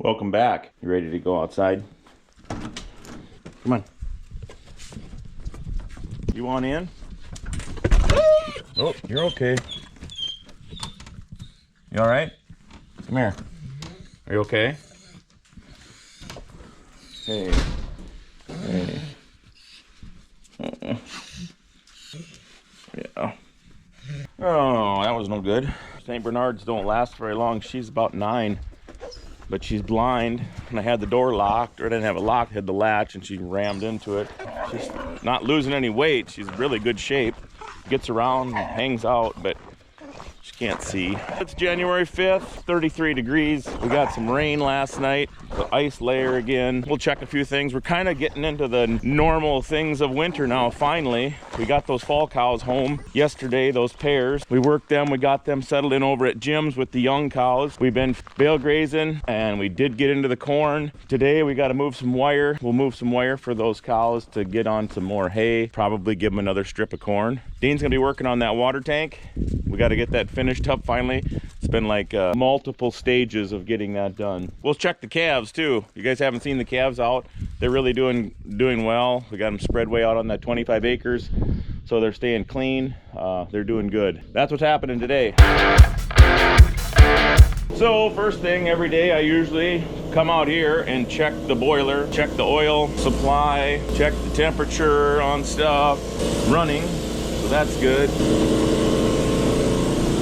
Welcome back. You ready to go outside? Come on. You want in? Oh, you're okay. You all right? Come here. Are you okay? Hey. Hey. Yeah. Oh, that was no good. St. Bernards don't last very long. She's about 9. But she's blind, and I had the door locked, or I didn't have it locked, had the latch, and she rammed into it. She's not losing any weight. She's really good shape. Gets around, hangs out, but she can't see. It's January 5th, 33 degrees. We got some rain last night, the ice layer again. We'll check a few things. We're kind of getting into the normal things of winter now, finally. We got those fall cows home yesterday, those pairs. We worked them, we got them settled in over at Jim's with the young cows. We've been bale grazing, and we did get into the corn. Today we got to move some wire. We'll move some wire for those cows to get on some more hay, probably give them another strip of corn. Dean's gonna be working on that water tank. We got to get that finished up finally. It's been like multiple stages of getting that done. We'll check the calves too. You guys haven't seen the calves out. They're really doing well. We got them spread way out on that 25 acres. So they're staying clean. They're doing good. That's what's happening today. So first thing every day, I usually come out here and check the boiler, check the oil supply, check the temperature on stuff running. So that's good.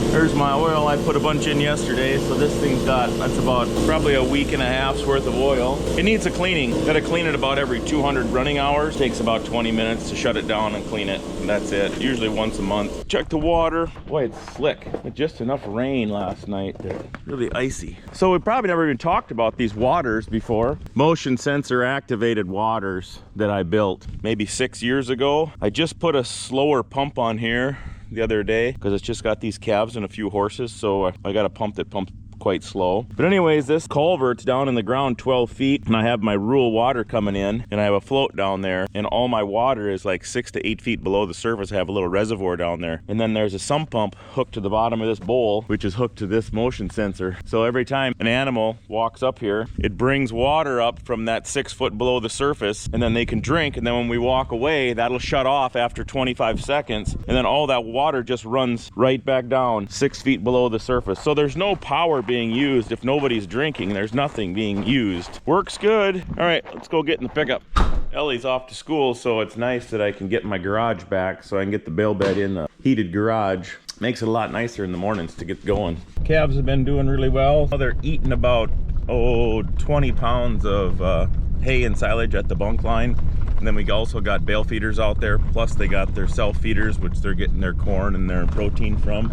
There's my oil. I put a bunch in yesterday, so this thing's got, that's about probably a week and a half's worth of oil. It needs a cleaning. Gotta clean it about every 200 running hours. Takes about 20 minutes to shut it down and clean it. And that's it. Usually once a month. Check the water. Boy, it's slick. With just enough rain last night. They're really icy. So we probably never even talked about these waters before. Motion sensor activated waters that I built maybe 6 years ago. I just put a slower pump on here the other day because it's just got these calves and a few horses, so I got a pump that pumps quite slow. But anyways, this culvert's down in the ground 12 feet, and I have my rural water coming in, and I have a float down there, and all my water is like 6 to 8 feet below the surface. I have a little reservoir down there, and then there's a sump pump hooked to the bottom of this bowl, which is hooked to this motion sensor. So every time an animal walks up here, it brings water up from that 6 foot below the surface, and then they can drink, and then when we walk away, that'll shut off after 25 seconds, and then all that water just runs right back down 6 feet below the surface. So there's no power being used. If nobody's drinking, there's nothing being used. Works good. All right, let's go get in the pickup. Ellie's off to school, so it's nice that I can get my garage back so I can get the bale bed in the heated garage. Makes it a lot nicer in the mornings to get going. Calves have been doing really well. They're eating about 20 pounds of hay and silage at the bunk line. And then we also got bale feeders out there, plus they got their self feeders, which they're getting their corn and their protein from.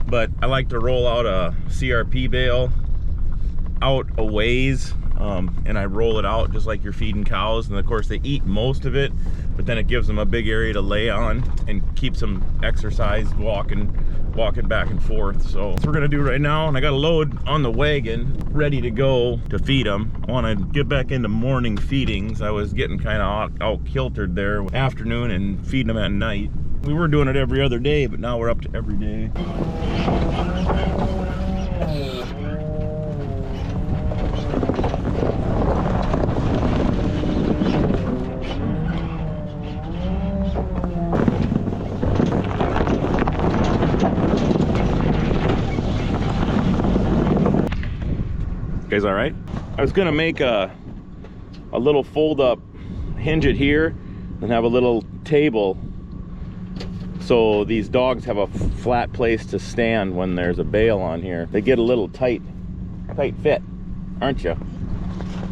But I like to roll out a CRP bale out a ways, and I roll it out just like you're feeding cows. And of course they eat most of it, but then it gives them a big area to lay on and keeps them exercise, walking back and forth. So that's what we're gonna do right now. And I got a load on the wagon ready to go to feed them. I want to get back into morning feedings. I was getting kind of out kiltered there afternoon and feeding them at night. We were doing it every other day, but now we're up to every day. You guys all right? I was gonna make a little fold up, hinge it here, and have a little table so these dogs have a flat place to stand when there's a bale on here. They get a little tight fit, aren't you?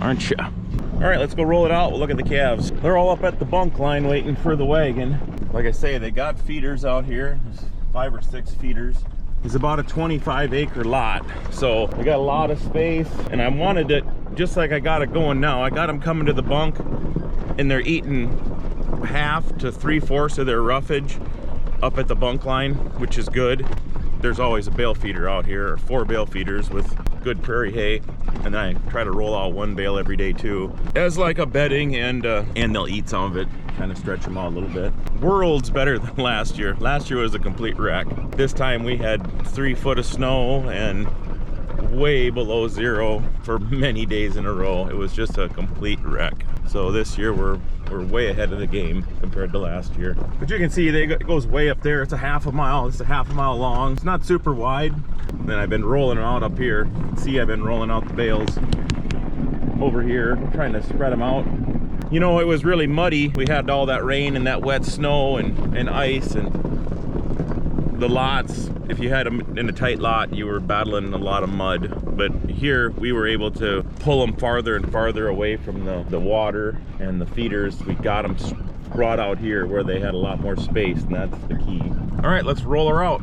Aren't you? All right, let's go roll it out. We'll look at the calves. They're all up at the bunk line waiting for the wagon. Like I say, they got feeders out here. There's 5 or 6 feeders. It's about a 25 acre lot, so we got a lot of space, and I wanted it just like I got it going now. I got them coming to the bunk, and they're eating half to 3/4 of their roughage up at the bunk line, which is good. There's always a bale feeder out here, or 4 bale feeders with good prairie hay, and I try to roll out 1 bale every day too, as like a bedding, and they'll eat some of it, kind of stretch them out a little bit. World's better than last year. Last year was a complete wreck. This time we had 3 foot of snow and way below zero for many days in a row. It was just a complete wreck. So this year we're way ahead of the game compared to last year. But you can see it goes way up there. It's a half a mile. It's a half a mile long. It's not super wide. And then I've been rolling it out up here. You can see I've been rolling out the bales over here, trying to spread them out. You know, it was really muddy. We had all that rain and that wet snow and ice, and the lots, if you had them in a tight lot, you were battling a lot of mud. But here we were able to pull them farther and farther away from the water and the feeders. We got them brought out here where they had a lot more space, and that's the key. All right, let's roll her out.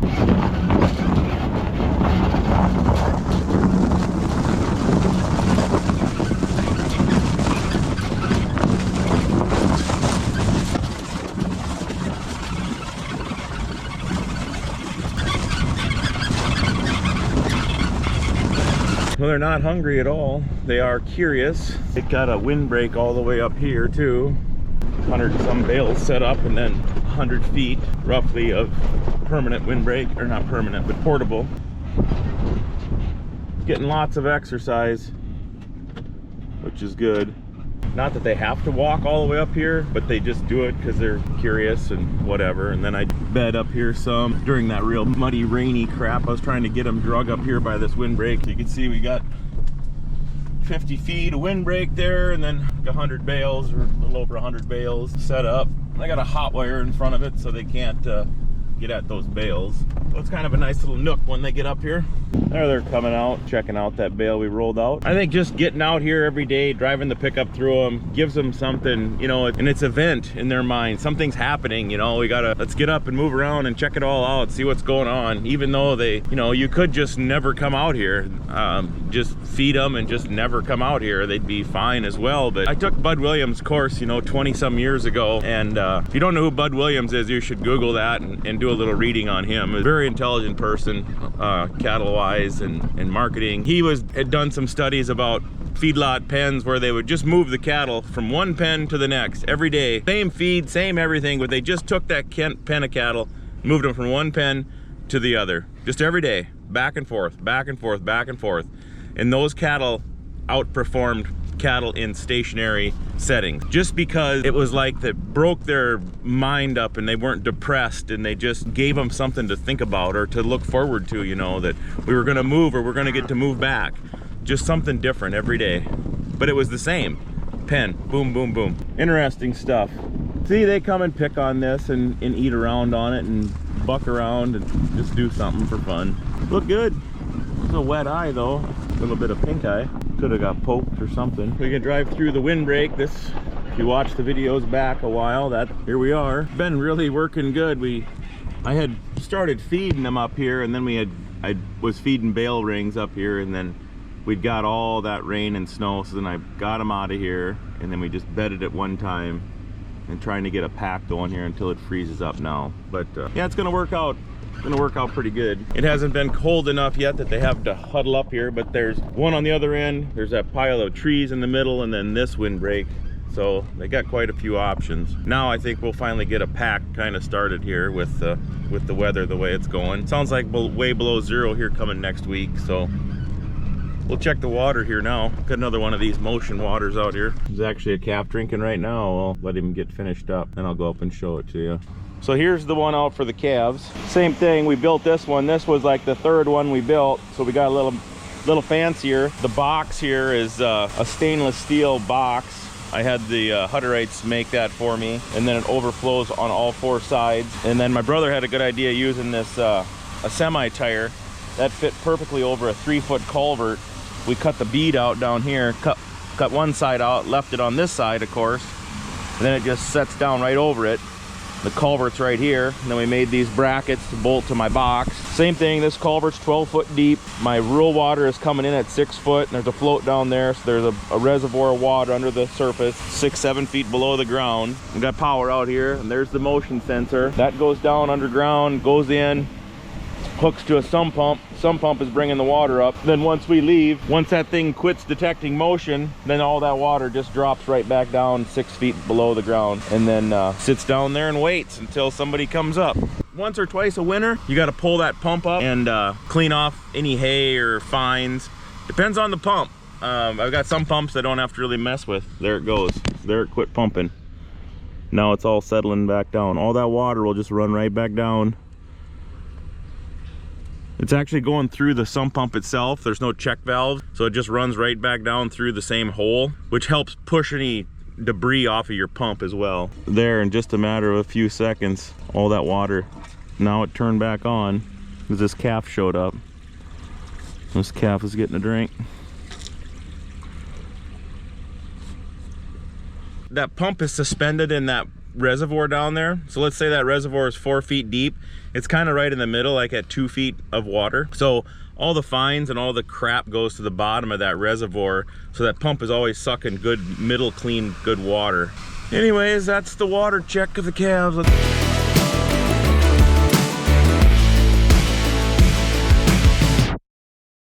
Well, they're not hungry at all. They are curious. It got a windbreak all the way up here too. 100 some bales set up, and then 100 feet roughly of permanent windbreak, or not permanent, but portable. Getting lots of exercise, which is good. Not that they have to walk all the way up here, but they just do it because they're curious and whatever. And then I bed up here some during that real muddy, rainy crap. I was trying to get them drug up here by this windbreak. You can see we got 50 feet of windbreak there, and then 100 bales, or a little over 100 bales set up. I got a hot wire in front of it so they can't get at those bales. So it's kind of a nice little nook when they get up here. There they're coming out, checking out that bale we rolled out. I think just getting out here every day, driving the pickup through them, gives them something, you know, and it's an event in their mind. Something's happening, you know, let's get up and move around and check it all out, see what's going on. Even though they, you know, you could just never come out here, just feed them and just never come out here. They'd be fine as well. But I took Bud Williams' course, you know, 20 some years ago. And if you don't know who Bud Williams is, you should Google that and do a little reading on him. A very intelligent person, cattle-wise and marketing. He had done some studies about feedlot pens where they would just move the cattle from one pen to the next every day. Same feed, same everything, but they just took that pen of cattle, moved them from one pen to the other, just every day, back and forth, back and forth, back and forth. And those cattle outperformed cattle in stationary settings, just because it was like that broke their mind up and they weren't depressed, and they just gave them something to think about or to look forward to, you know, that we were going to move or we're going to get to move back. Just something different every day, but it was the same pen, boom, boom, boom. Interesting stuff. See, they come and pick on this and eat around on it and buck around and just do something for fun. Look good. It's a wet eye though, a little bit of pink eye. Could have got poked or something. We can drive through the windbreak. This, if you watch the videos back a while, here we are. Been really working good. I had started feeding them up here, and then I was feeding bale rings up here, and then we'd got all that rain and snow, so then I got them out of here, and then we just bedded it one time and trying to get a pack going here until it freezes up now. But yeah, it's gonna work out. It's gonna work out pretty good. It hasn't been cold enough yet that they have to huddle up here, but there's one on the other end, there's that pile of trees in the middle, and then this windbreak. So they got quite a few options. Now I think we'll finally get a pack kind of started here with the weather the way it's going. Sounds like way below zero here coming next week, so we'll check the water here now. Got another one of these motion waters out here. There's actually a calf drinking right now. I'll let him get finished up, then I'll go up and show it to you. So here's the one out for the calves. Same thing, we built this one. This was like the third one we built, so we got a little fancier. The box here is a stainless steel box. I had the Hutterites make that for me, and then it overflows on all four sides. And then my brother had a good idea using this a semi-tire that fit perfectly over a 3-foot culvert. We cut the bead out down here, cut one side out, left it on this side, of course, and then it just sets down right over it. The culvert's right here, and then we made these brackets to bolt to my box. Same thing, this culvert's 12 foot deep. My rural water is coming in at 6 foot, and there's a float down there, so there's a reservoir of water under the surface, 6-7 feet below the ground. We got power out here, and there's the motion sensor. That goes down underground, goes in, hooks to a sump pump. Sump pump is bringing the water up. Then once we leave, once that thing quits detecting motion, then all that water just drops right back down 6 feet below the ground, and then sits down there and waits until somebody comes up. Once or twice a winter, you got to pull that pump up and clean off any hay or fines. Depends on the pump. I've got some pumps I don't have to really mess with. There it goes. There it quit pumping. Now it's all settling back down. All that water will just run right back down. It's actually going through the sump pump itself. There's no check valve, so it just runs right back down through the same hole, which helps push any debris off of your pump as well. There, in just a matter of a few seconds, all that water, now it turned back on because this calf showed up. This calf is getting a drink. That pump is suspended in that reservoir down there. So let's say that reservoir is 4 feet deep. It's kind of right in the middle, like at 2 feet of water. So all the fines and all the crap goes to the bottom of that reservoir. So that pump is always sucking good, middle clean, good water. Anyways, that's the water check of the calves.